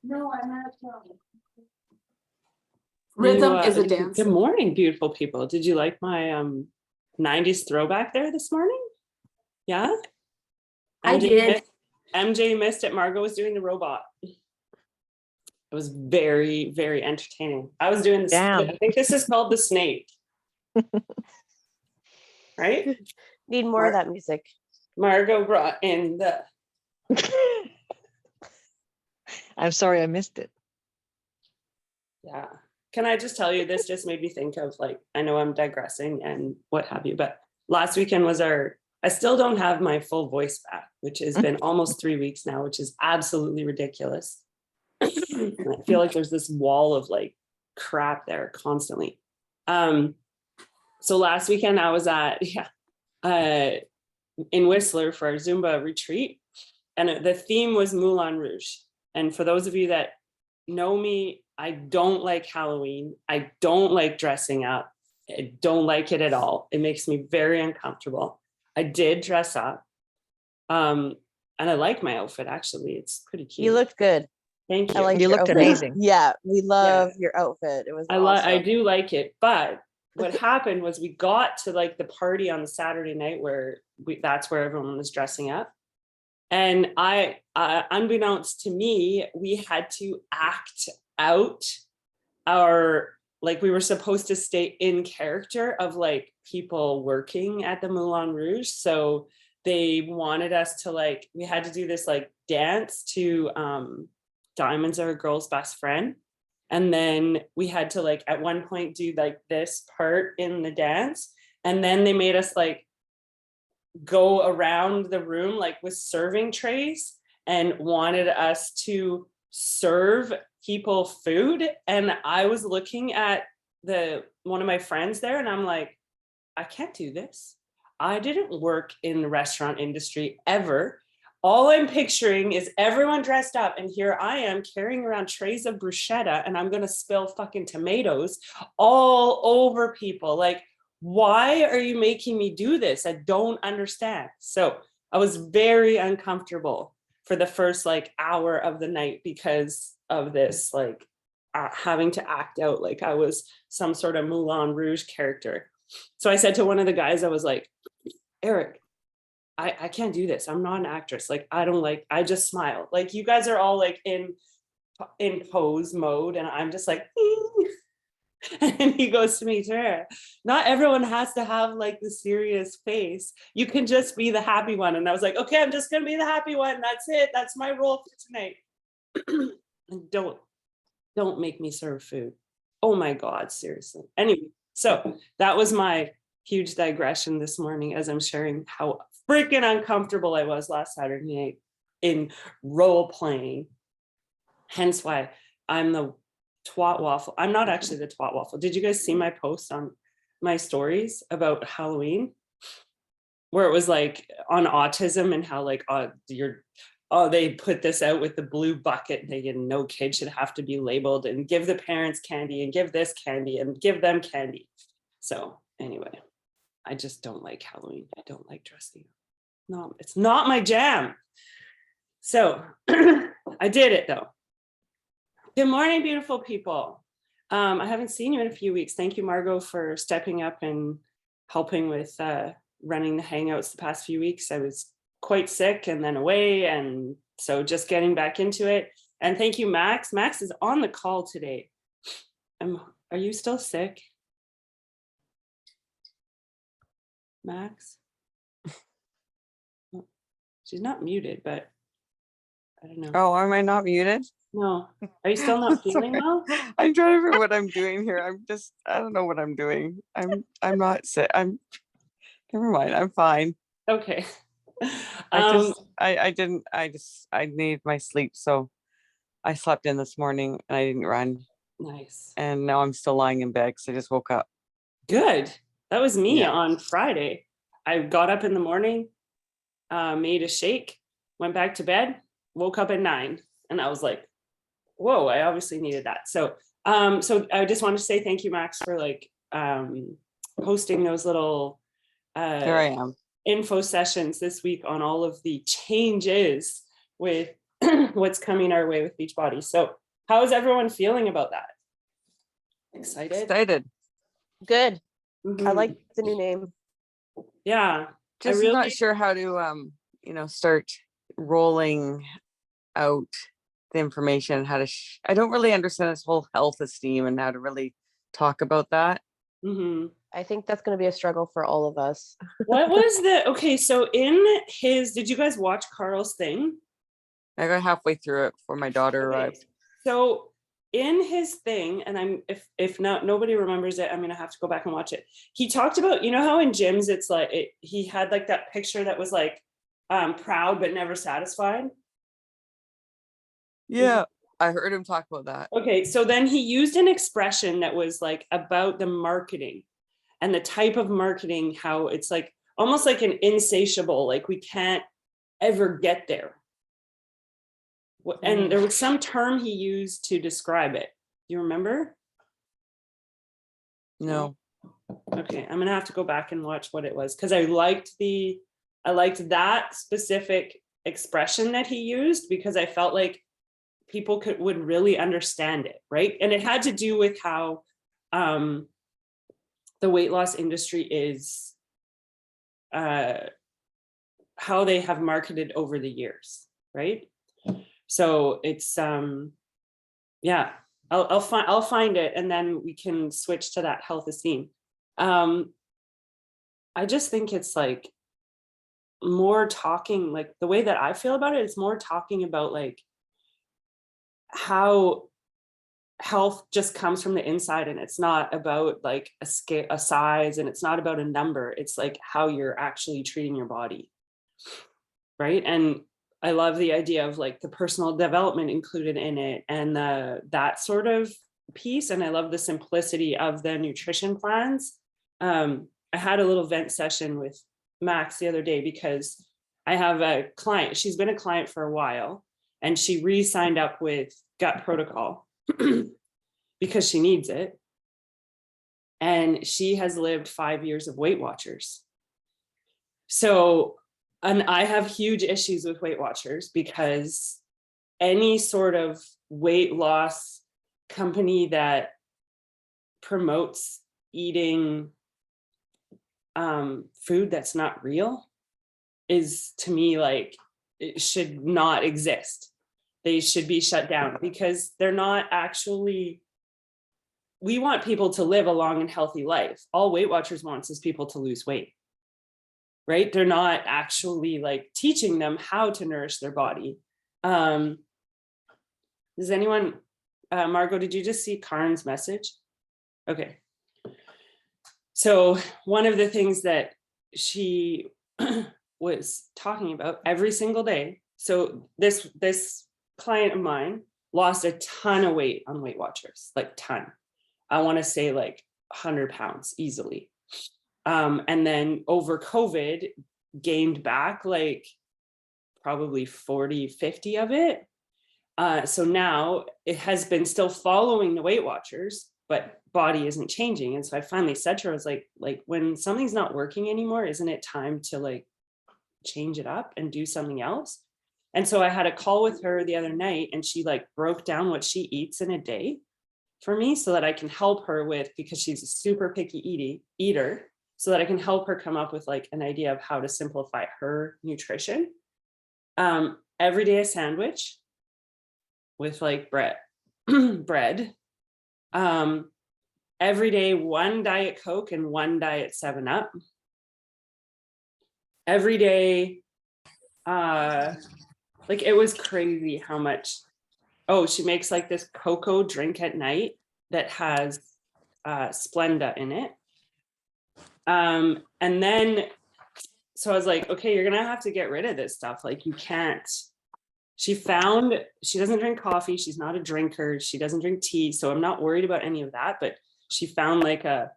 No, I'm not telling. Rhythm is a dance. Good morning, beautiful people. Did you like my 90s throwback there this morning? Yeah? I did. MJ missed it. Margot was doing the robot. It was very, very entertaining. I was doing this. Damn. I think this is called the snake. Right? Need more of that music. Margot brought in the. I'm sorry I missed it. Yeah. Can I just tell you, this just made me think of, like, I know I'm digressing and what have you, but last weekend was I still don't have my full voice back, which has been almost 3 weeks now, which is absolutely ridiculous. And I feel like there's this wall of like crap there constantly. So last weekend I was at, in Whistler for our Zumba retreat, and the theme was Moulin Rouge. And for those of you that know me, I don't like Halloween. I don't like dressing up. I don't like it at all. It makes me very uncomfortable. I did dress up. And I like my outfit, actually. It's pretty cute. You looked good. Thank you. I like You your looked outfit. amazing. Yeah, we love your outfit. It was awesome. I do like it, but what happened was we got to like the party on the Saturday night where that's where everyone was dressing up. And unbeknownst to me, we had to act out we were supposed to stay in character of like people working at the Moulin Rouge. So they wanted us to we had to do this like dance to Diamonds Are a Girl's Best Friend. And then we had to at one point do like this part in the dance. And then they made us go around the room with serving trays and wanted us to serve people food. And I was looking at one of my friends there and I'm like, I can't do this. I didn't work in the restaurant industry ever. All I'm picturing is everyone dressed up, and here I am carrying around trays of bruschetta, and I'm gonna spill fucking tomatoes all over people. Why are you making me do this? I don't understand. So I was very uncomfortable for the first hour of the night because of this, having to act out like I was some sort of Moulin Rouge character. So I said to one of the guys, I was like, Eric, I can't do this. I'm not an actress. I just smile. You guys are all in pose mode. And I'm just and he goes to me, Tara, not everyone has to have the serious face. You can just be the happy one. And I was like, okay, I'm just going to be the happy one. That's it. That's my role for tonight. And don't make me serve food. Oh my God, seriously. Anyway, so that was my huge digression this morning as I'm sharing how freaking uncomfortable I was last Saturday night in role playing. Hence why I'm the twat waffle. I'm not actually the twat waffle. Did you guys see my post on my stories about Halloween? Where it was on autism and how they put this out with the blue bucket. No kid should have to be labeled, and give the parents candy and give this candy and give them candy. So anyway, I just don't like Halloween. I don't like dressing up. No, it's not my jam. So I did it though. Good morning, beautiful people. I haven't seen you in a few weeks. Thank you, Margot, for stepping up and helping with running the Hangouts the past few weeks. I was quite sick and then away, and so just getting back into it. And thank you, Max. Max is on the call today. Are you still sick? Max? She's not muted, but I don't know. Oh, am I not muted? No. Are you still not feeling well? I'm trying to figure what I'm doing here. I don't know what I'm doing. I'm not sick. Never mind. I'm fine. Okay. I needed my sleep. So I slept in this morning and I didn't run. Nice. And now I'm still lying in bed because I just woke up. Good. That was me on Friday. I got up in the morning, made a shake, went back to bed, woke up at 9, and I was like, whoa, I obviously needed that. So I just wanted to say thank you, Max, for hosting those little Here I am. info sessions this week on all of the changes with what's coming our way with Beachbody. So how is everyone feeling about that? Excited? Excited. Good. I Mhm. like the new name. Yeah. Just really, not sure how to start rolling out the information, how to I don't really understand this whole health esteem and how to really talk about that. Mhm. I think that's going to be a struggle for all of us. What was okay, so did you guys watch Carl's thing? I got halfway through it before my daughter Okay. arrived. So in his thing, and if not nobody remembers it, I'm gonna have to go back and watch it. He talked about, you know how in gyms it's like he had like that picture that was like proud but never satisfied. Yeah, I heard him talk about that. Okay, so then he used an expression that was like about the marketing and the type of marketing, how it's like almost like an insatiable, like we can't ever get there. And there was some term he used to describe it. You remember? No. Okay, I'm gonna have to go back and watch what it was because I liked that specific expression that he used because I felt like people would really understand it, right? And it had to do with how the weight loss industry is, how they have marketed over the years, right? So it's yeah, I'll find it and then we can switch to that health esteem. I just think it's like more talking, like the way that I feel about it is more talking about like how health just comes from the inside and it's not about like a size and it's not about a number. It's like how you're actually treating your body. Right. And I love the idea of like the personal development included in it and that sort of piece. And I love the simplicity of the nutrition plans. I had a little vent session with Max the other day because I have a client, she's been a client for a while, and she re-signed up with Gut Protocol because she needs it. And she has lived 5 years of Weight Watchers. So, and I have huge issues with Weight Watchers because any sort of weight loss company that promotes eating food that's not real is, to me, like, it should not exist. They should be shut down because they're not actually, we want people to live a long and healthy life. All Weight Watchers wants is people to lose weight, right? They're not actually like teaching them how to nourish their body. Does anyone, Margot, did you just see Karen's message? Okay. So one of the things that she was talking about every single day. So this client of mine lost a ton of weight on Weight Watchers, like ton. I want to say like 100 pounds easily. And then over COVID gained back like probably 40, 50 of it. So now it has been still following the Weight Watchers, but body isn't changing. And so I finally said to her, I was like when something's not working anymore, isn't it time to like change it up and do something else? And so I had a call with her the other night and she like broke down what she eats in a day for me so that I can help her with, because she's a super picky eater, so that I can help her come up with like an idea of how to simplify her nutrition. Every day a sandwich with like bread. Every day one Diet Coke and one Diet 7-Up. Every day, like it was crazy how much. Oh, she makes like this cocoa drink at night that has Splenda in it. And then, so I was like, okay, you're gonna have to get rid of this stuff. Like you can't. She doesn't drink coffee. She's not a drinker. She doesn't drink tea. So I'm not worried about any of that. But she found like a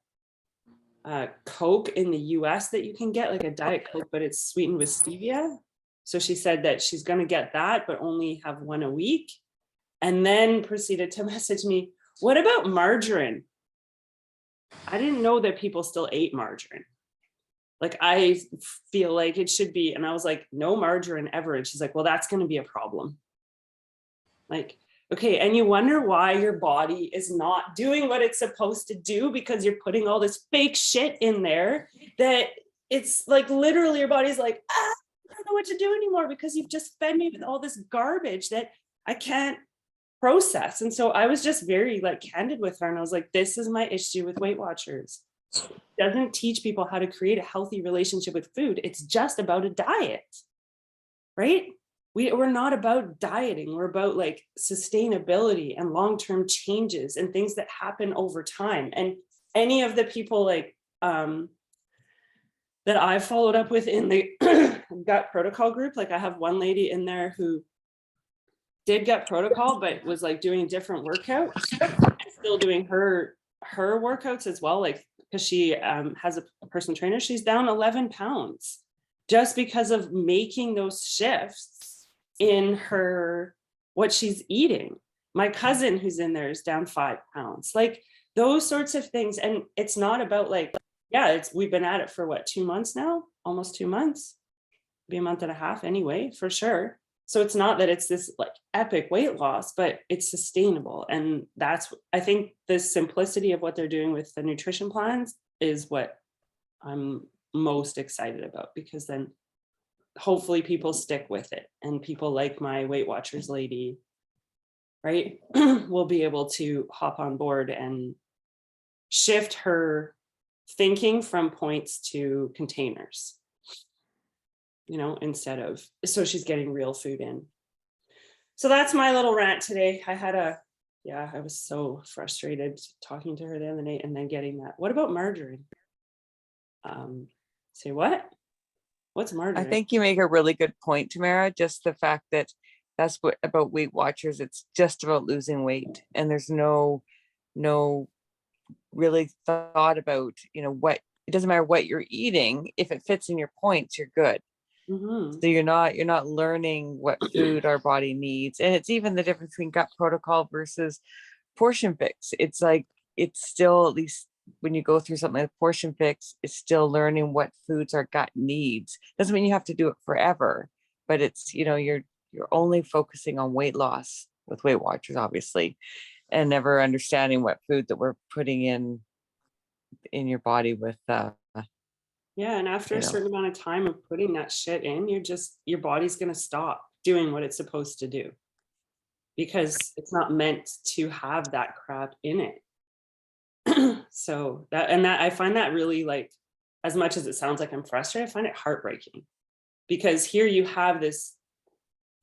Coke in the US that you can get, like a Diet Coke, but it's sweetened with stevia. So she said that she's going to get that, but only have one a week. And then proceeded to message me, what about margarine? I didn't know that people still ate margarine. Like, I feel like it should be. And I was like, no margarine ever. And she's like, well, that's going to be a problem. Like, okay, and you wonder why your body is not doing what it's supposed to do because you're putting all this fake shit in there that it's like literally your body's like, I don't know what to do anymore because you've just fed me with all this garbage that I can't process. And so I was just very like candid with her, and I was like, this is my issue with Weight Watchers. It doesn't teach people how to create a healthy relationship with food. It's just about a diet, right? We're not about dieting. We're about like sustainability and long-term changes and things that happen over time. And any of the people like that I've followed up with in the gut protocol group, like I have one lady in there who did gut protocol, but was like doing different workouts, still doing her workouts as well. Like, because she has a personal trainer, she's down 11 pounds just because of making those shifts in her, what she's eating. My cousin who's in there is down 5 pounds, like those sorts of things. And it's not about like, yeah, we've been at it for what, 2 months now, almost 2 months, be a month and a half anyway, for sure. So it's not that it's this like epic weight loss, but it's sustainable. And that's, I think the simplicity of what they're doing with the nutrition plans is what I'm most excited about, because then hopefully people stick with it, and people like my Weight Watchers lady, right, will be able to hop on board and shift her thinking from points to containers, you know, instead of, so she's getting real food in. So that's my little rant today. I was so frustrated talking to her the other night and then getting that. What about margarine? Say what? What's margarine? I think you make a really good point, Tamara. Just the fact that that's what about Weight Watchers. It's just about losing weight, and there's no really thought about, you know, what, it doesn't matter what you're eating. If it fits in your points, you're good. Mm-hmm. So you're not learning what food our body needs. And it's even the difference between gut protocol versus portion fix. It's like, it's still, at least when you go through something like portion fix, it's still learning what foods our gut needs. Doesn't mean you have to do it forever, but it's, you know, you're only focusing on weight loss with Weight Watchers, obviously, and never understanding what food that we're putting in your body with Yeah, and after you a know. certain amount of time of putting that shit in, your body's going to stop doing what it's supposed to do, because it's not meant to have that crap in it. So that I find that really, like, as much as it sounds like I'm frustrated, I find it heartbreaking, because here you have this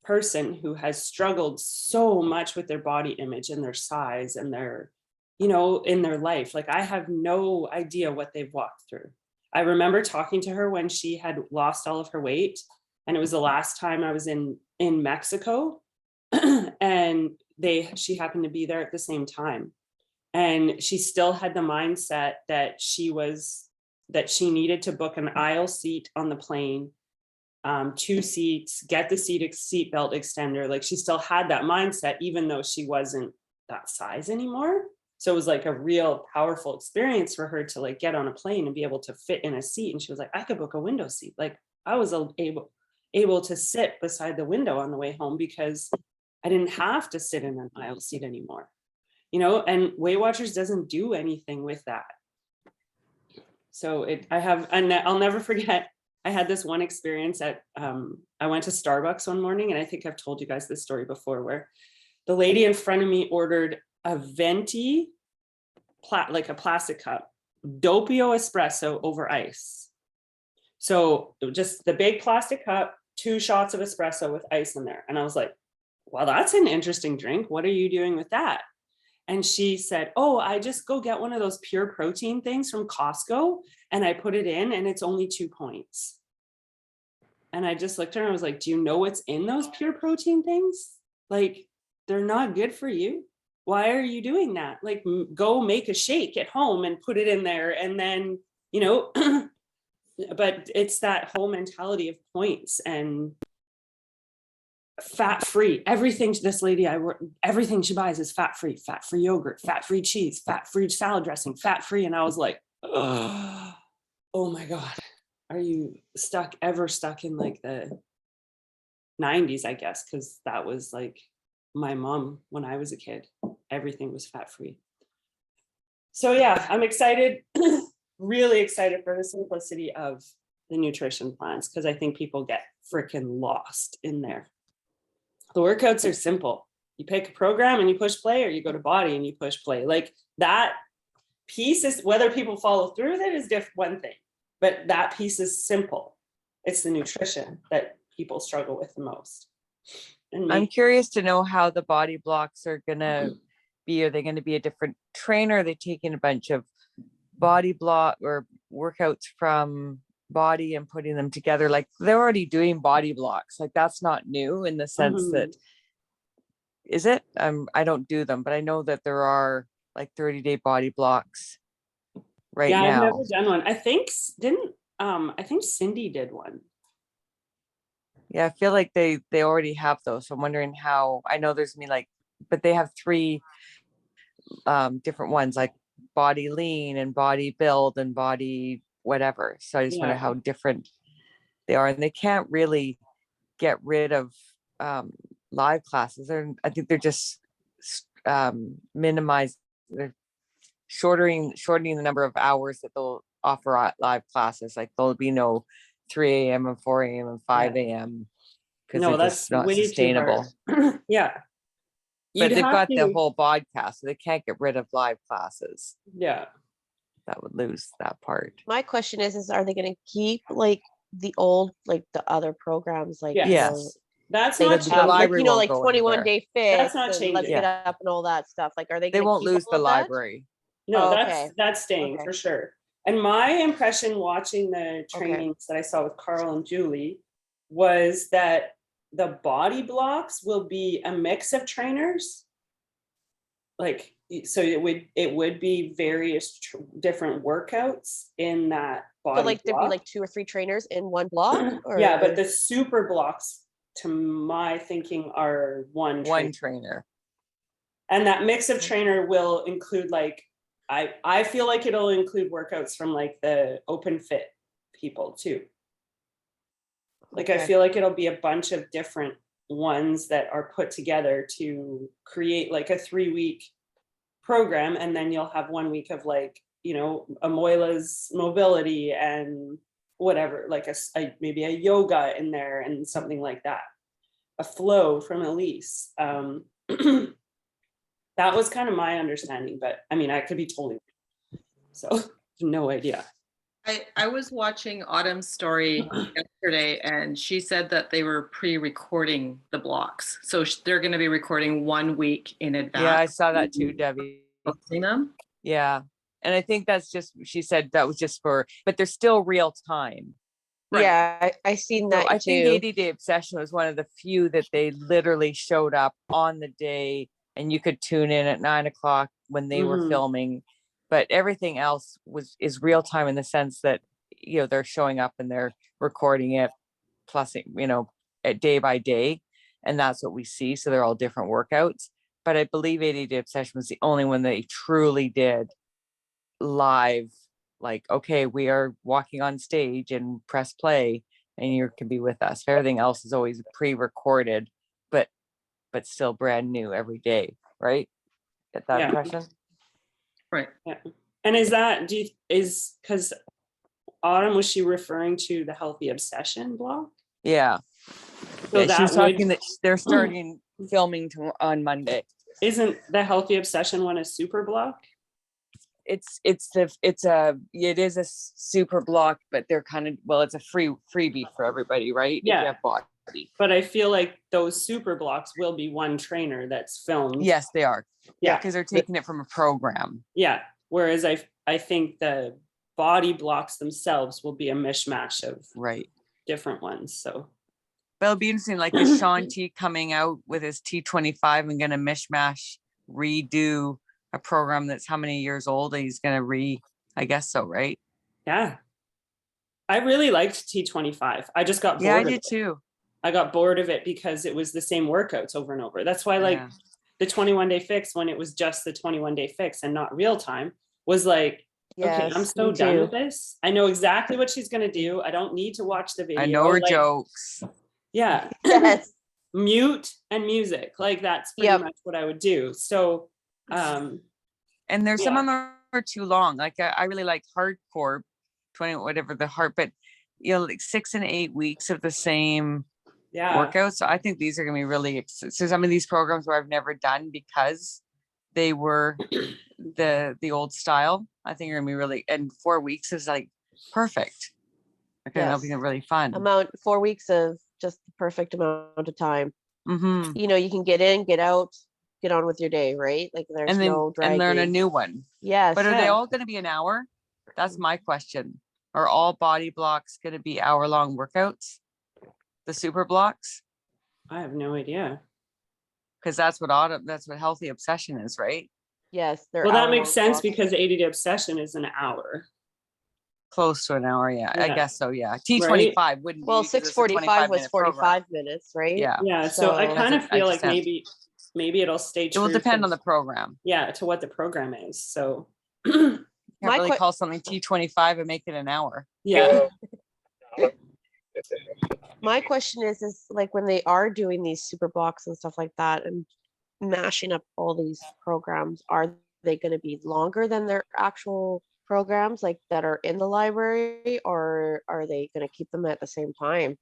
person who has struggled so much with their body image and their size and their, you know, in their life. Like, I have no idea what they've walked through. I remember talking to her when she had lost all of her weight, and it was the last time I was in Mexico, and she happened to be there at the same time. And she still had the mindset that she needed to book an aisle seat on the plane, 2 seats, get the seat belt extender. Like, she still had that mindset, even though she wasn't that size anymore. So it was like a real powerful experience for her to like get on a plane and be able to fit in a seat. And she was like, I could book a window seat. Like, I was able to sit beside the window on the way home because I didn't have to sit in an aisle seat anymore, you know. And Weight Watchers doesn't do anything with that. So and I'll never forget, I had this one experience at, I went to Starbucks one morning, and I think I've told you guys this story before, where the lady in front of me ordered a venti, like a plastic cup, doppio espresso over ice. So just the big plastic cup, 2 shots of espresso with ice in there. And I was like, well, that's an interesting drink. What are you doing with that? And she said, oh, I just go get one of those pure protein things from Costco, and I put it in, and it's only 2 points. And I just looked at her and I was like, do you know what's in those pure protein things? Like, they're not good for you. Why are you doing that? Like, go make a shake at home and put it in there. And then, you know, but it's that whole mentality of points and fat-free. Everything this lady, everything she buys is fat-free yogurt, fat-free cheese, fat-free salad dressing, fat-free. And I was like, oh my God, are you ever stuck in like the 90s, I guess, because that was like my mom when I was a kid. Everything was fat free. So yeah, I'm excited, really excited for the simplicity of the nutrition plans, because I think people get freaking lost in there. The workouts are simple. You pick a program and you push play, or you go to body and you push play. Like that piece is, whether people follow through with it is one thing, but that piece is simple. It's the nutrition that people struggle with the most. And I'm curious to know how the body blocks are gonna be. Are they going to be a different trainer? Are they taking a bunch of body block or workouts from body and putting them together? Like they're already doing body blocks. Like that's not new in the sense that, is it? I don't do them, but I know that there are like 30-day body blocks right yeah, I've now. never done one. I think Cindy did one. Yeah, I feel like they already have those. So I'm wondering how. I know there's but they have 3 different ones, like body lean and body build and body whatever. So I just wonder how different they are, and they can't really get rid of live classes. I think they're just they're shortening the number of hours that they'll offer live classes. Like there'll be no 3 a.m. and 4 a.m. and 5 a.m. because No, they're that's just not way too sustainable. hard. Yeah. But You'd they've have got the to- whole podcast, so they can't get rid of live classes. Yeah. That would lose that part. My question is are they going to keep like the old, like the other programs, like Yes. Yes. That's they not the have, like, library you know, won't like go 21 anywhere. day fix That's not and let's changing. get up and all that stuff. Like, are they They going to won't keep lose all the of that? library. No, Oh, that's okay. that's staying Okay. for sure. And my impression watching the trainings that I saw with Carl and Julie was that the body blocks will be a mix of trainers. Like, so it would be various different workouts in that body So like there'd be block. like 2 or 3 trainers in one block? Or... Yeah, but the super blocks, to my thinking, are one trainer. And that mix of trainer will include, like, I feel like it'll include workouts from like the open fit people too. Like, I feel like it'll be a bunch of different ones that are put together to create like a 3-week program. And then you'll have 1 week of, like, you know, Amoyla's mobility and whatever, like maybe a yoga in there and something like that. A flow from Elise. That was kind of my understanding, but I mean, I could be totally wrong. So no idea. I was watching Autumn's story yesterday, and she said that they were pre-recording the blocks. So they're going to be recording 1 week in advance. Yeah, I saw that too, Debbie. Posting them. Yeah. And I think that's just, she said that was just but they're still real time. Right. Yeah, I seen that So I too. think 80-Day Obsession was one of the few that they literally showed up on the day and you could tune in at 9 o'clock when they were filming. But everything else is real time in the sense that, you know, they're showing up and they're recording it, plus, you know, at day by day. And that's what we see. So they're all different workouts. But I believe 80-Day Obsession was the only one they truly did live. Like, okay, we are walking on stage and press play and you can be with us. Everything else is always pre-recorded, but still brand new every day, right? Get that impression? Right. Yeah. And is that, because Autumn, was she referring to the Healthy Obsession blog? Yeah. So Yeah, she was talking that they're starting filming on Monday. Isn't the Healthy Obsession one a super block? It is a super block, but they're kind of, well, it's a freebie for everybody, right? Yeah. If you have body. But I feel like those super blocks will be one trainer that's filmed. Yes, they are. Yeah. Because they're taking it from a program. Yeah. Whereas I think the body blocks themselves will be a mishmash of different ones. So but it'll be interesting. Like, is Sean T coming out with his T25 and gonna mishmash redo a program that's how many years old? And he's gonna I guess so, right? Yeah. I really liked T25. I just got bored. Yeah, I did too. I got bored of it because it was the same workouts over and over. That's why, like, the 21-day fix, when it was just the 21-day fix and not real time, was like, okay, I'm so done with this. I know exactly what she's going to do. I don't need to watch the video. I know her jokes. Yeah. Yes. mute and music. Like that's pretty Yep. much what I would do. So And there's some of them are too long. Like I really like hardcore 20, whatever the heart, but like 6 and 8 weeks of the same workouts. So I think these are gonna be really, so some of these programs where I've never done because they were the old style, I think are gonna be really, and 4 weeks is like perfect. Okay, that'll be Yes. really fun. 4 weeks of just the perfect amount of time. Mm-hmm. You know, you can get in, get out, get on with your day, right? Like there's And then no dragging. and learn a new one. Yes. But are they all gonna be an hour? That's my question. Are all body blocks gonna be hour-long workouts? The super blocks? I have no idea. Because that's what healthy obsession is, right? Yes. Well, that makes sense because ADD obsession is an hour. Close to an hour, yeah. I Yeah. guess so, yeah. T25 wouldn't be. Well, because it's a 6:45 was 25-minute 45 program. minutes, right? Yeah. Yeah. So I kind of feel like sense. maybe it'll stay true. It will depend on the program. Yeah, to what the program is. So You My can't really call something T25 and make it an hour. yeah. My question is like when they are doing these super blocks and stuff like that and mashing up all these programs, are they going to be longer than their actual programs like that are in the library, or are they going to keep them at the same time?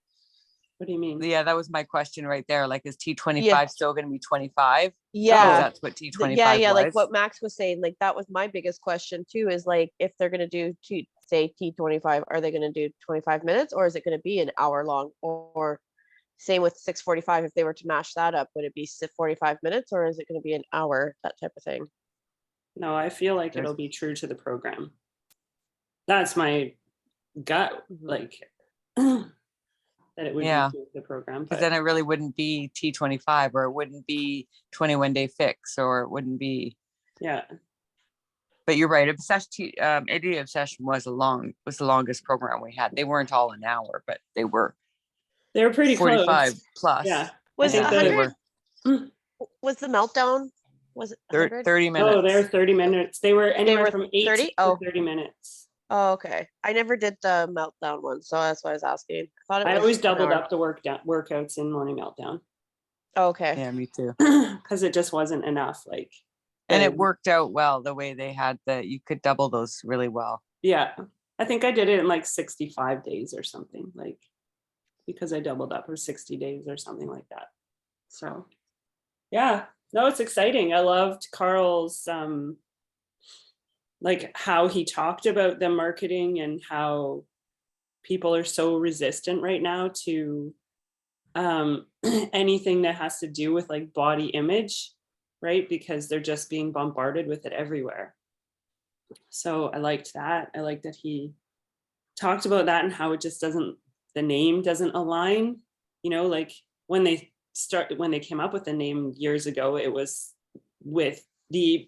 What do you mean? Yeah, that was my question right there. Like, is T25 Yeah. still going to be 25? Yeah. That's what T25 yeah, was. like what Max was saying, like that was my biggest question too, is like if they're going to do say T25, are they going to do 25 minutes or is it going to be an hour long? Or same with 6:45, if they were to mash that up, would it be 45 minutes or is it going to be an hour, that type of thing? No, I feel like it'll be true to the program. That's my gut, like that it would be true to the program. Because then it really wouldn't be T25, or it wouldn't be 21-day fix, or it wouldn't be. Yeah. But you're right. ADD obsession was the longest program we had. They weren't all an hour, but they were pretty 45 close. plus. Yeah. Was 100? Was the meltdown? Was it 30 minutes? Oh, they're 30 minutes. They were anywhere from 8 30? to 30 minutes. Oh, okay. I never did the meltdown one, so that's why I was asking. I always doubled up the workouts in morning meltdown. Oh, okay. Yeah, me too. Because it just wasn't enough. Like, and it worked out well the way they had you could double those really well. Yeah, I think I did it in like 65 days or something, like because I doubled up, or 60 days or something like that. So yeah, no, it's exciting. I loved Carl's like how he talked about the marketing and how people are so resistant right now to anything that has to do with like body image, right? Because they're just being bombarded with it everywhere. So I liked that. I liked that he talked about that and how it just the name doesn't align. You know, like when they came up with the name years ago, it was with the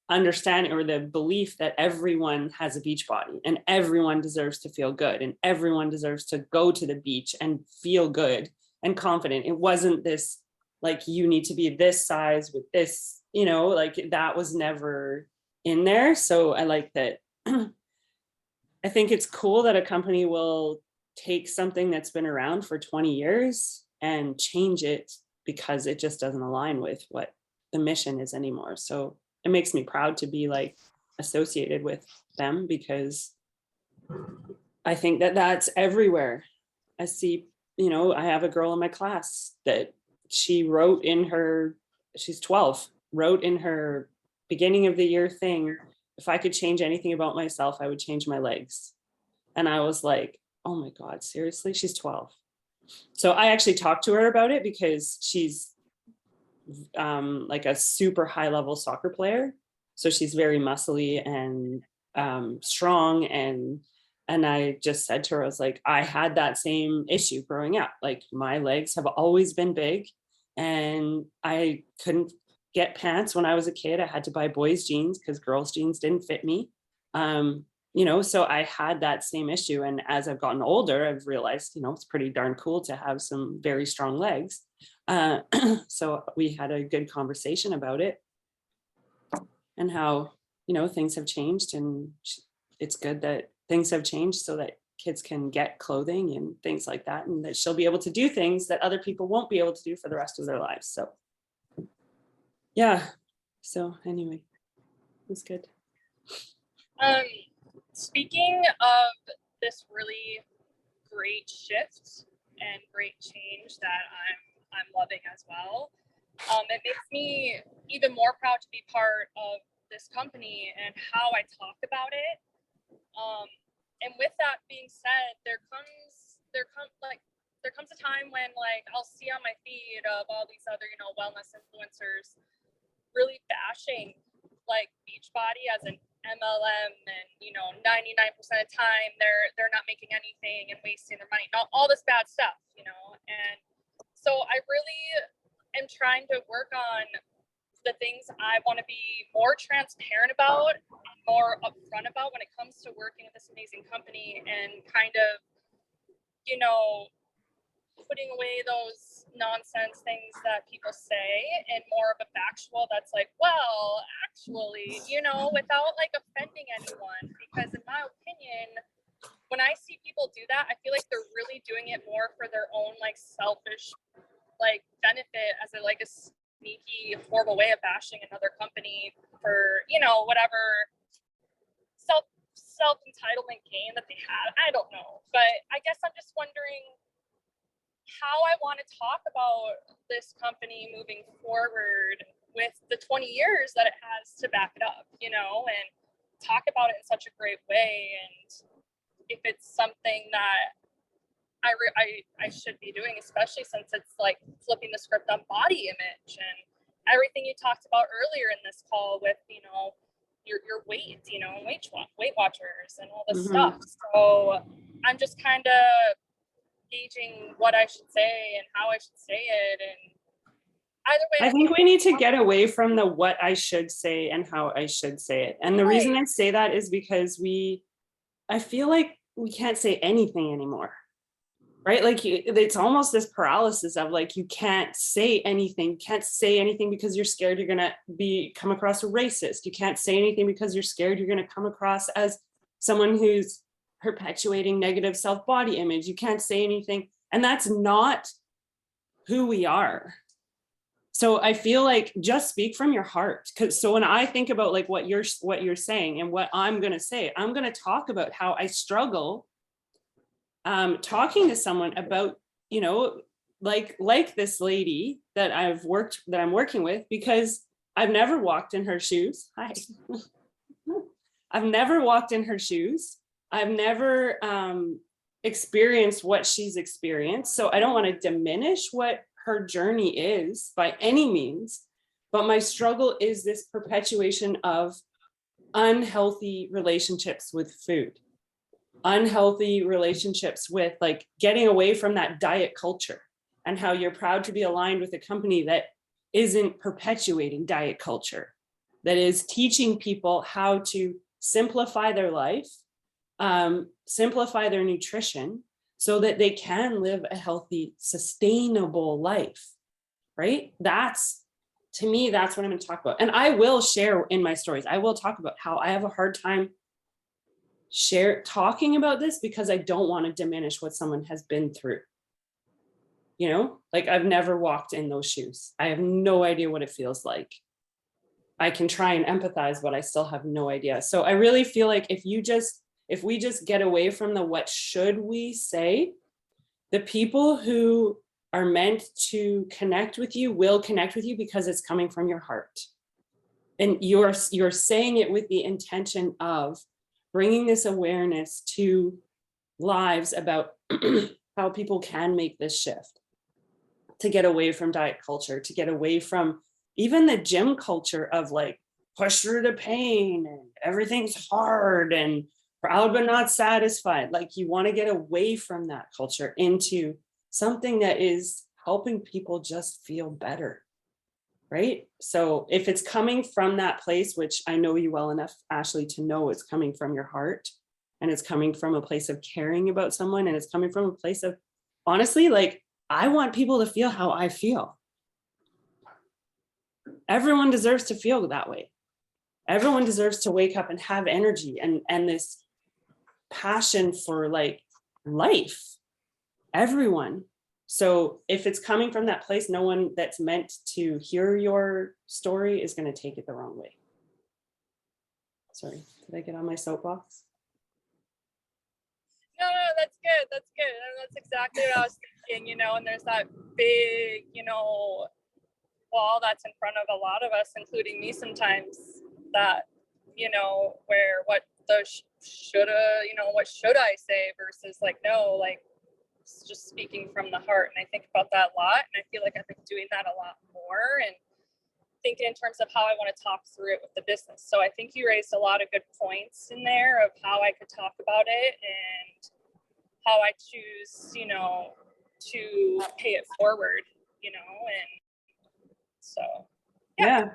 understanding or the belief that everyone has a beach body and everyone deserves to feel good and everyone deserves to go to the beach and feel good and confident. It wasn't this like you need to be this size with this, you know, like that was never in there. So I like that. I think it's cool that a company will take something that's been around for 20 years and change it because it just doesn't align with what the mission is anymore. So it makes me proud to be like associated with them, because I think that that's everywhere. I see, you know, I have a girl in my class that she's 12, wrote in her beginning of the year thing, if I could change anything about myself, I would change my legs. And I was like, oh my God, seriously? She's 12. So I actually talked to her about it because she's like a super high level soccer player. So she's very muscly and strong. And I just said to her, I was like, I had that same issue growing up. Like my legs have always been big and I couldn't get pants when I was a kid. I had to buy boys jeans because girls jeans didn't fit me. You know, so I had that same issue. And as I've gotten older, I've realized, you know, it's pretty darn cool to have some very strong legs. So we had a good conversation about it and how, you know, things have changed, and it's good that things have changed so that kids can get clothing and things like that, and that she'll be able to do things that other people won't be able to do for the rest of their lives. So yeah, so anyway, it's good. Speaking of this really great shift and great change that I'm loving as well, it makes me even more proud to be part of this company and how I talk about it. And with that being said, there comes a time when like I'll see on my feed of all these other, you know, wellness influencers really bashing like Beachbody as an MLM, and you know, 99% of the time they're not making anything and wasting their money, all this bad stuff, you know. And so I really am trying to work on the things I want to be more transparent about, more upfront about when it comes to working with this amazing company, and kind of, you know, putting away those nonsense things that people say and more of a factual that's like, well, actually, you know, without like offending anyone. Because in my opinion, when I see people do that, I feel like they're really doing it more for their own like selfish like benefit, as a like a sneaky horrible way of bashing another company for, you know, whatever self entitlement gain that they had. I don't know, but I guess I'm just wondering how I want to talk about this company moving forward with the 20 years that it has to back it up, you know, and talk about it in such a great way. And if it's something that I should be doing, especially since it's like flipping the script on body image and everything you talked about earlier in this call with, you know, your weight, you know, Weight Watchers and all this stuff. So I'm just kind of gauging what I should say and how I should say it. And either way, I think we need to get away from the what I should say and how I should say it. And the reason I say that is because I feel like we can't say anything anymore. Right? Like it's almost this paralysis of like, you can't say anything because you're scared you're going to come across a racist. You can't say anything because you're scared you're going to come across as someone who's perpetuating negative self-body image. You can't say anything. And that's not who we are. So I feel like just speak from your heart. So when I think about like what you're saying and what I'm going to say, I'm going to talk about how I struggle talking to someone about, you know, like this lady that I'm working with, because I've never walked in her shoes. Hi. I've never walked in her shoes. I've never experienced what she's experienced. So I don't want to diminish what her journey is by any means, but my struggle is this perpetuation of unhealthy relationships with food. Unhealthy relationships with like getting away from that diet culture, and how you're proud to be aligned with a company that isn't perpetuating diet culture, that is teaching people how to simplify their life, simplify their nutrition so that they can live a healthy, sustainable life, right? To me, that's what I'm going to talk about. And I will share in my stories, I will talk about how I have a hard time talking about this because I don't want to diminish what someone has been through. You know, like I've never walked in those shoes. I have no idea what it feels like. I can try and empathize, but I still have no idea. So I really feel like if we just get away from the what should we say, the people who are meant to connect with you will connect with you because it's coming from your heart. And you're saying it with the intention of bringing this awareness to lives about how people can make this shift, to get away from diet culture, to get away from even the gym culture of like push through the pain and everything's hard and proud but not satisfied. Like you want to get away from that culture into something that is helping people just feel better. Right? So if it's coming from that place, which I know you well enough, Ashley, to know it's coming from your heart, and it's coming from a place of caring about someone, and it's coming from a place of, honestly, like, I want people to feel how I feel. Everyone deserves to feel that way. Everyone deserves to wake up and have energy and this passion for like life, everyone. So if it's coming from that place, no one that's meant to hear your story is going to take it the wrong way. Sorry, did I get on my soapbox? No, that's good. That's good. And that's exactly what I was thinking, you know, and there's that big, you know, wall that's in front of a lot of us, including me sometimes, that, you know, where what the shoulda, you know, what should I say versus like, no, like just speaking from the heart. And I think about that a lot. And I feel like I've been doing that a lot more and thinking in terms of how I want to talk through it with the business. So I think you raised a lot of good points in there of how I could talk about it and how I choose, you know, to pay it forward, you know, and so. Yeah.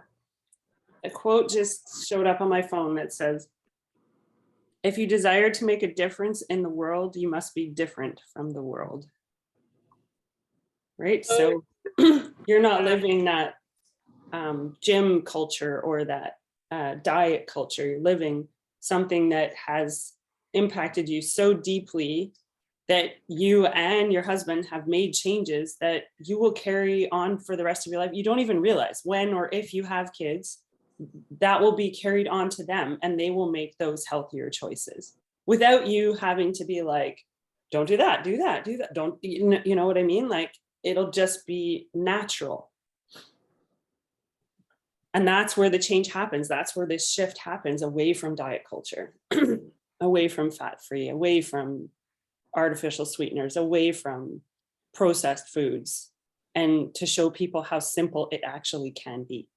A quote just showed up on my phone that says, if you desire to make a difference in the world, you must be different from the world. Right? So you're not living that gym culture or that diet culture. You're living something that has impacted you so deeply that you and your husband have made changes that you will carry on for the rest of your life. You don't even realize when or if you have kids, that will be carried on to them and they will make those healthier choices without you having to be like, don't do that, do that, do that. Don't, you know what I mean? Like, it'll just be natural. And that's where the change happens. That's where this shift happens away from diet culture, away from fat-free, away from artificial sweeteners, away from processed foods, and to show people how simple it actually can be.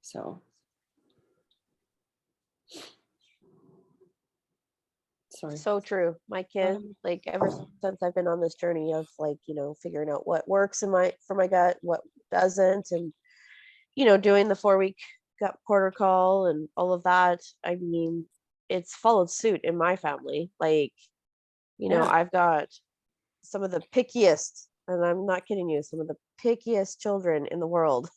So. Sorry. So true. My kid, like ever since I've been on this journey of like, you know, figuring out what works in for my gut, what doesn't, and, you know, doing the 4-week gut protocol and all of that. I mean, it's followed suit in my family. Like, you know, Yeah. I've got some of the pickiest, and I'm not kidding you, some of the pickiest children in the world.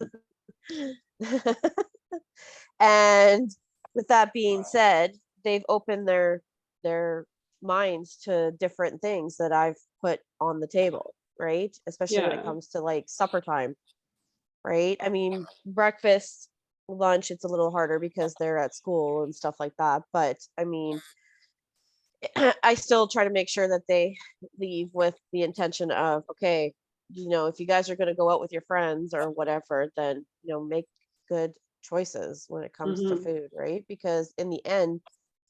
And with that being said, they've opened their minds to different things that I've put on the table, right? Especially when it comes to like supper time, right? I mean, breakfast, lunch, it's a little harder because they're at school and stuff like that. But I mean, I still try to make sure that they leave with the intention of, okay, you know, if you guys are going to go out with your friends or whatever, then, you know, make good choices when it comes to food, right? Because in the end,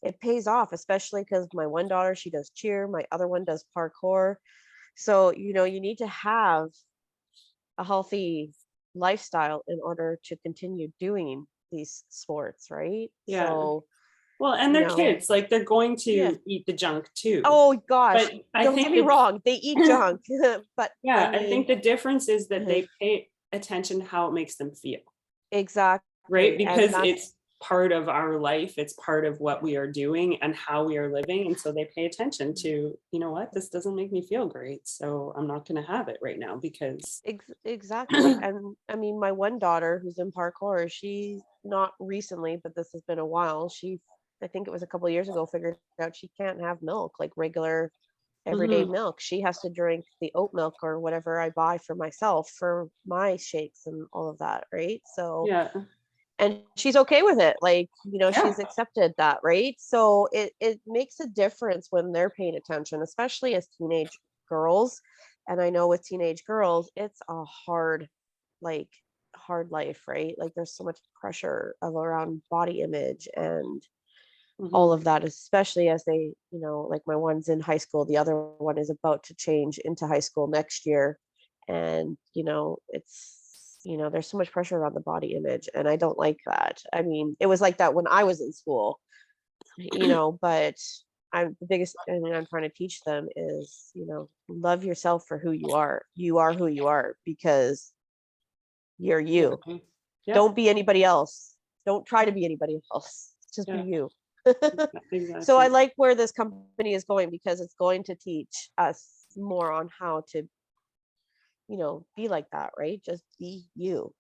it pays off, especially because my one daughter, she does cheer, my other one does parkour. So, you know, you need to have a healthy lifestyle in order to continue doing these sports, right? Yeah. So, well, and they're kids, like they're going to eat the junk too. Oh gosh, but I don't think get me wrong, they eat junk. But yeah, I mean, I think the difference is that they pay attention to how it makes them feel. Exactly. Right, because it's part of our life, it's part of what we are doing and how we are living, and so they pay attention to, you know what, this doesn't make me feel great, so I'm not going to have it right now because exactly. And I mean, my one daughter who's in parkour, she not recently, but this has been a while, I think it was a couple of years ago, figured out she can't have milk, like regular everyday milk. She has to drink the oat milk or whatever I buy for myself for my shakes and all of that, right? So yeah, and she's okay with it, like, you know, she's accepted that, right? So it makes a difference when they're paying attention, especially as teenage girls. And I know with teenage girls, it's a hard life, right? Like there's so much pressure around body image and all of that, especially as they, you know, like my one's in high school, the other one is about to change into high school next year. And, you know, there's so much pressure around the body image, and I don't like that. I mean, it was like that when I was in school, you know, but the biggest thing I'm trying to teach them is, you know, love yourself for who you are. You are who you are because you're you. Don't be anybody else. Don't try to be anybody else. Just be you. exactly. So I like where this company is going because it's going to teach us more on how to, you know, be like that, right? Just be you.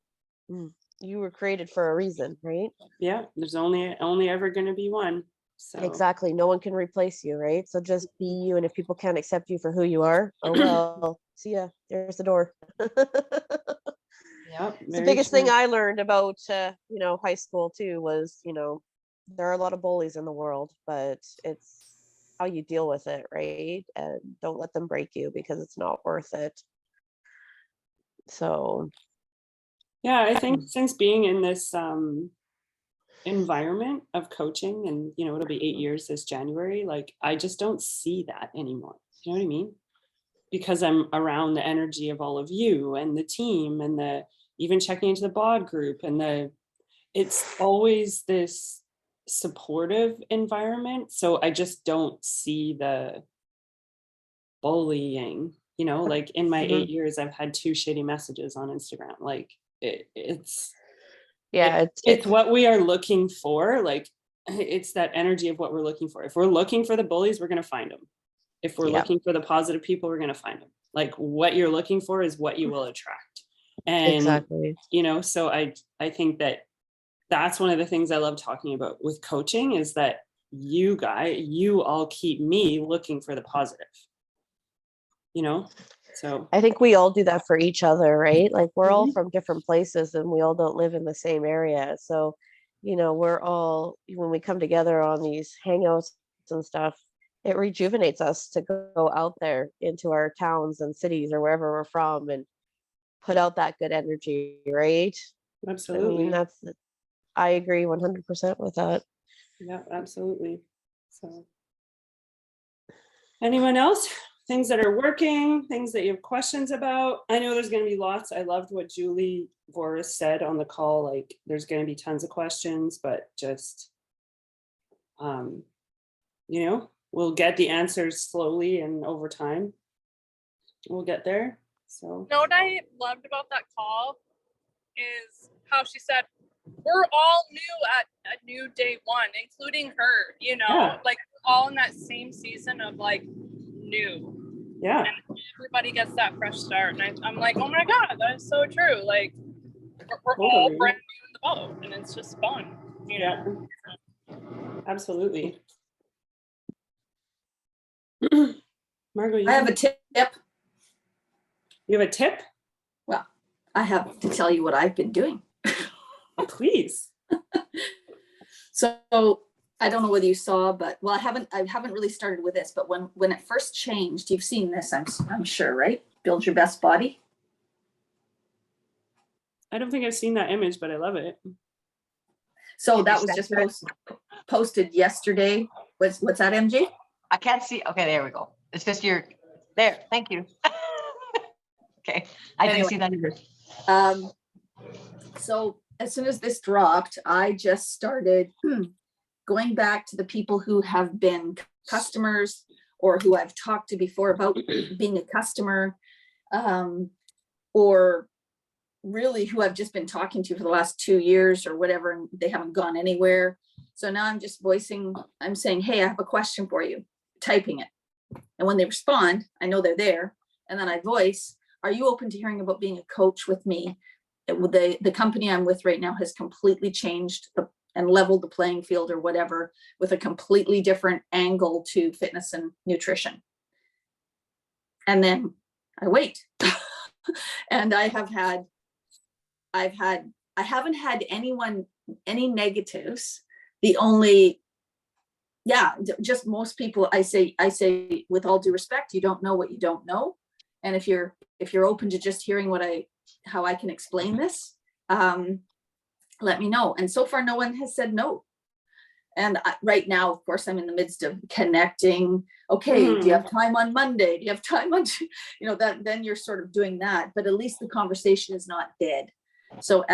You were created for a reason, right? Yeah, there's only ever going to be one. So Exactly. No one can replace you, right? So just be you. And if people can't accept you for who you are, oh well, see ya. There's the door. yeah, It's the very biggest thing true. I learned about high school too was, there are a lot of bullies in the world, but it's how you deal with it, right? And don't let them break you because it's not worth it. So Yeah, I think since being in this environment of coaching, and it'll be 8 years this January, like I just don't see that anymore. You know what I mean? Because I'm around the energy of all of you and the team and the even checking into the bod group, and it's always this supportive environment. So I just don't see the bullying, like in my 8 years, I've had 2 shitty messages on Instagram. Like it's yeah, it's what we are looking for. Like it's that energy of what we're looking for. If we're looking for the bullies, we're going to find them. If we're Yeah. looking for the positive people, we're going to find them. Like what you're looking for is what you will attract. And exactly. so I think that's one of the things I love talking about with coaching is that you all keep me looking for the positive. So I think we all do that for each other, right? Like we're all from different places and we all don't live in the same area. So, we're all, when we come together on these hangouts and stuff, it rejuvenates us to go out there into our towns and cities or wherever we're from and put out that good energy, right? absolutely. I agree 100% with that. Yeah, absolutely. So anyone else? Things that are working, things that you have questions about? I know there's going to be lots. I loved what Julie Voris said on the call. Like there's going to be tons of questions, but just, we'll get the answers slowly and over time. We'll get there. So what I loved about that call is how she said, we're all new at a new day one, including her, Yeah. like all in that same season of like new. Yeah. And everybody gets that fresh start. And I'm like, oh my God, that is so true. Like we're all brand new in the boat and it's just fun, Yeah. Absolutely. Margot, I have a tip. You have a tip? Well, I have to tell you what I've been doing. Please. So I don't know whether you saw, but I haven't really started with this, but when it first changed, you've seen this, I'm sure, right? Build your best body. I don't think I've seen that image, but I love it. So that was just posted yesterday. What's that, MJ? I can't see. Okay, there we go. It's just your there. Thank you. Okay, I didn't see that either. So as soon as this dropped, I just started going back to the people who have been customers or who I've talked to before about being a customer, or really who I've just been talking to for the last 2 years or whatever, and they haven't gone anywhere. So now I'm just I'm saying, hey, I have a question for you, typing it. And when they respond, I know they're there. And then I voice, are you open to hearing about being a coach with me? The company I'm with right now has completely changed and leveled the playing field or whatever with a completely different angle to fitness and nutrition. And then I wait. And I haven't had any negatives. The only, just most people, I say with all due respect, you don't know what you don't know. And if you're open to just hearing how I can explain this, let me know. And so far, no one has said no. And right now, of course, I'm in the midst of connecting. Okay, do you have time on Monday? Do you have time on, then you're sort of doing that, but at least the conversation is not dead. So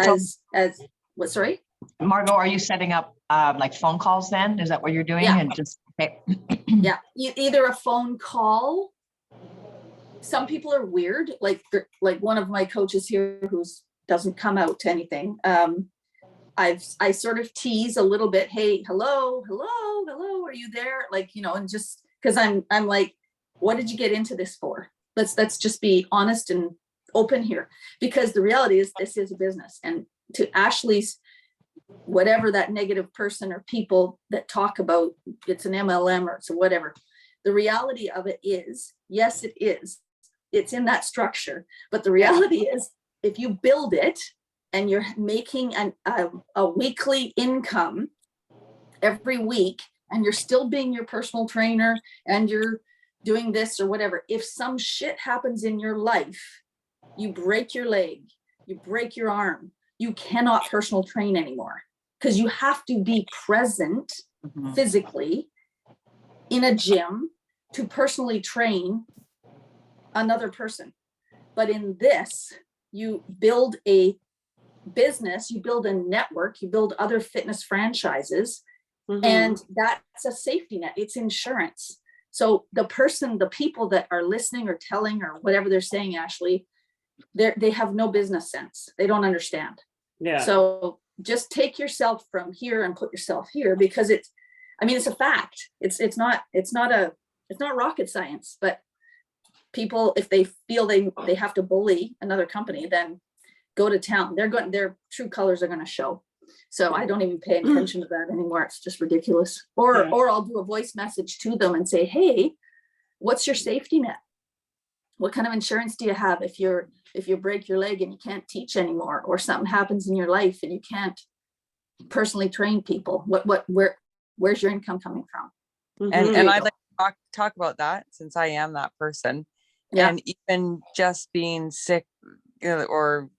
what, sorry? Margot, are you setting up like phone calls then? Is that what you're doing? Yeah. And just okay. Yeah, either a phone call. Some people are weird, like one of my coaches here who doesn't come out to anything. I sort of tease a little bit, hey, hello, are you there? Like, and just because I'm like, what did you get into this for? Let's just be honest and open here, because the reality is this is a business. And to Ashley's whatever that negative person or people that talk about it's an MLM or it's whatever. The reality of it is, yes, it is. It's in that structure. But the reality is, if you build it and you're making a weekly income every week, and you're still being your personal trainer and you're doing this or whatever, if some shit happens in your life, you break your leg, you break your arm, you cannot personal train anymore, because you have to be present physically in a gym to personally train another person. But in this, you build a business, you build a network, you build other fitness franchises, and that's a safety net. It's insurance. So the people that are listening or telling or whatever they're saying, Ashley, they have no business sense. They don't understand. Yeah. So just take yourself from here and put yourself here, because it's a fact. It's not rocket science, but people, if they feel they have to bully another company, then go to town. Their true colors are going to show. So I don't even pay attention to that anymore. It's just ridiculous. Or I'll do a voice message to them and say, hey, what's your safety net? What kind of insurance do you have if you break your leg and you can't teach anymore, or something happens in your life and you can't personally train people? Where's your income coming from? And I'd like to talk about that, since I am that person. Yeah. And even just being sick, or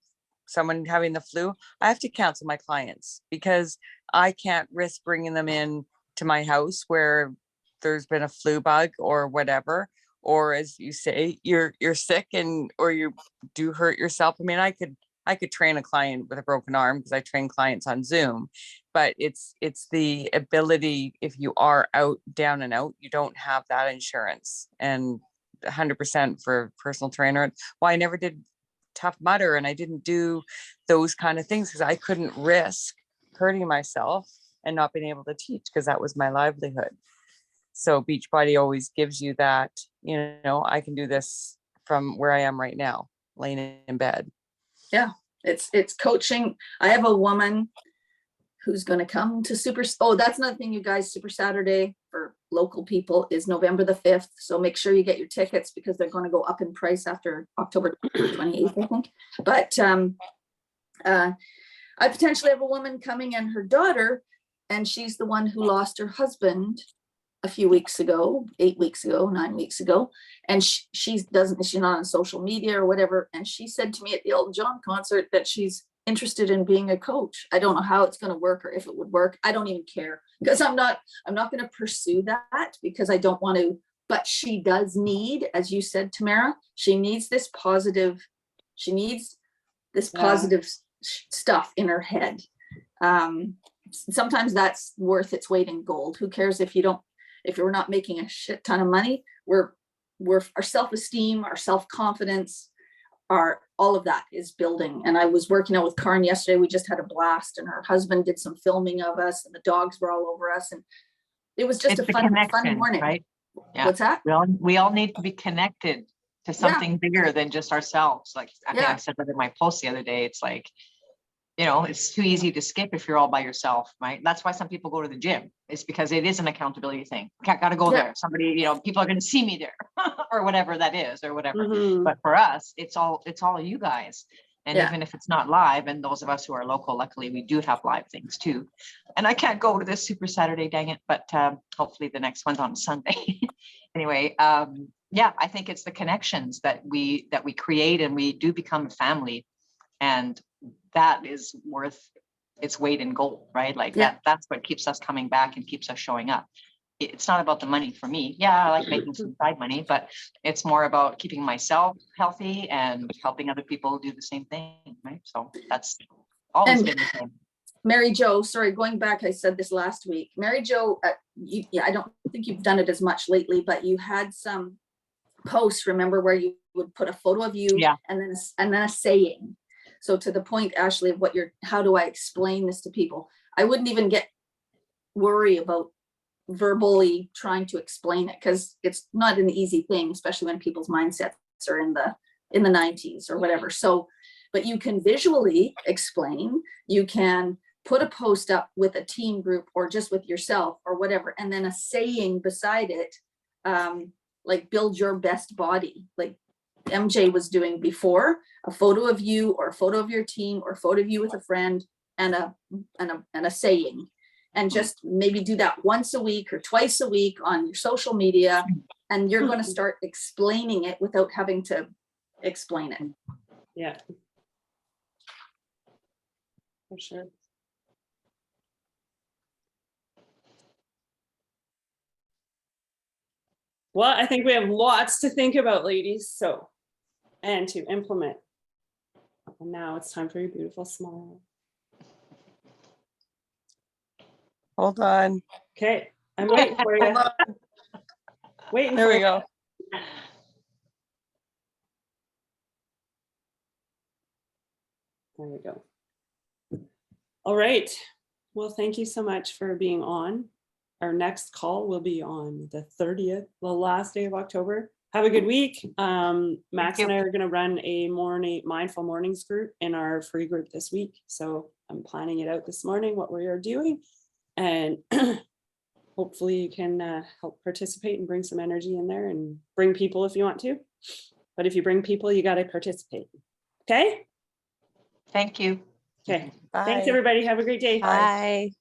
someone having the flu, I have to cancel my clients, because I can't risk bringing them in to my house where there's been a flu bug or whatever, or as you say, you're sick or you do hurt yourself. I mean, I could train a client with a broken arm, because I train clients on Zoom, but it's the ability, if you are down and out, you don't have that insurance. And 100% for personal trainer. Well, I never did Tough Mudder, and I didn't do those kind of things because I couldn't risk hurting myself and not being able to teach, because that was my livelihood. So Beachbody always gives you that, I can do this from where I am right now, laying in bed. Yeah, it's coaching. I have a woman who's going to come to that's another thing, you guys. Super Saturday for local people is November the 5th. So make sure you get your tickets, because they're going to go up in price after October 28th, I think. But I potentially have a woman coming and her daughter, and she's the one who lost her husband a few weeks ago, 8 weeks ago, 9 weeks ago. And she's not on social media or whatever. And she said to me at the Elton John concert that she's interested in being a coach. I don't know how it's going to work or if it would work. I don't even care, because I'm not going to pursue that, because I don't want to, but she does need, as you said, Tamara, she needs this positive stuff in her head. Sometimes that's worth its weight in gold. Who cares if you're not making a shit ton of money? Our self-esteem, our self-confidence, all of that is building. And I was working out with Karen yesterday. We just had a blast, and her husband did some filming of us, and the dogs were all over us, and it was just It's a fun morning. right? Yeah. What's that? We all need to be connected to something bigger than just ourselves. Like I think I said that in my post the other day. It's like, it's too easy to skip if you're all by yourself, right? That's why some people go to the gym. It's because it is an accountability thing. Got to go there. Somebody, people are going to see me there or whatever that is or whatever. But for us, it's all you guys. And even if it's not live, and those of us who are local, luckily we do have live things too. And I can't go to this Super Saturday, dang it. But hopefully the next one's on Sunday. Anyway, I think it's the connections that we create, and we do become a family. And that is worth its weight in gold, right? Like that's what keeps us coming back and keeps us showing up. It's not about the money for me. Yeah, I like making some side money, but it's more about keeping myself healthy and helping other people do the same thing, right? So that's always been the same. Mary Jo, sorry, going back, I said this last week. Mary Jo, I don't think you've done it as much lately, but you had some posts, remember, where you would put a photo of you and then a saying. So to the point, Ashley, of how do I explain this to people? I wouldn't even worry about verbally trying to explain it, because it's not an easy thing, especially when people's mindsets are in the 90s or whatever. So, but you can visually explain, you can put a post up with a team group or just with yourself or whatever, and then a saying beside it, like build your best body, like MJ was doing before, a photo of you or a photo of your team or a photo of you with a friend and a saying, and just maybe do that once a week or twice a week on your social media, and you're going to start explaining it without having to explain it. Yeah. For sure. Well, I think we have lots to think about, ladies, so, and to implement. And now it's time for your beautiful smile. Hold on. Okay, I'm waiting for you. Hold on. Waiting There for we you. go. There we go. All right. Well, thank you so much for being on. Our next call will be on the 30th, the last day of October. Have a good week. Max and I are going to run a mindful mornings group in our free group this week. So I'm planning it out this morning, what we are doing. And hopefully you can help participate and bring some energy in there, and bring people if you want to. But if you bring people, you got to participate. Okay? Thank you. Okay. Bye. Thanks, everybody. Have a great day. Bye.